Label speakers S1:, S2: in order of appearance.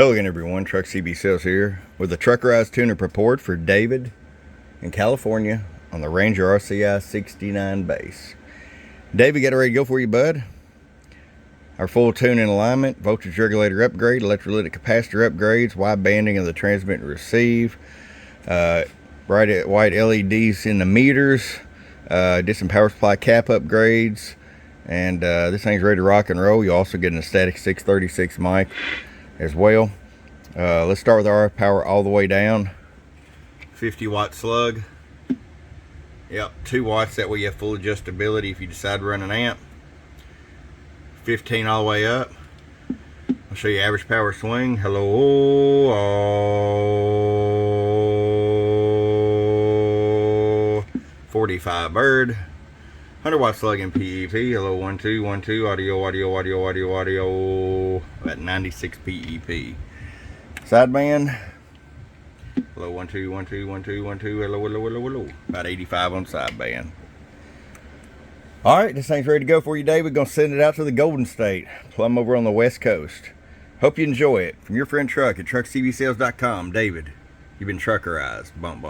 S1: Hello again everyone, Truck CB Sales here with a Truckerized tuner report for David in California on the Ranger RCI 69 base. David, got it ready to go for you, bud. Our full tuning alignment, voltage regulator upgrade, electrolytic capacitor upgrades, wide banding of the transmit and receive, bright white LEDs in the meters, did some power supply cap upgrades, and this thing's ready to rock and roll. You also get an static 636 mic as well. Let's start with our power all the way down. 50 watt slug. Yep, 2 watts, that way you have full adjustability if you decide to run an amp. 15 all the way up. I'll show you average power swing. Hello, 45 bird. 100 watt slug in PEP. Hello, 1 2 1 2 audio. About 96 PEP. Sideband. Hello, 1 2 1 2 1 2 1 2. Hello. About 85 on sideband. All right, this thing's ready to go for you, David. Gonna send it out to the Golden State, plumb over on the West Coast. Hope you enjoy it. From your friend Truck at truckcbsales.com, David. You've been truckerized. Bump.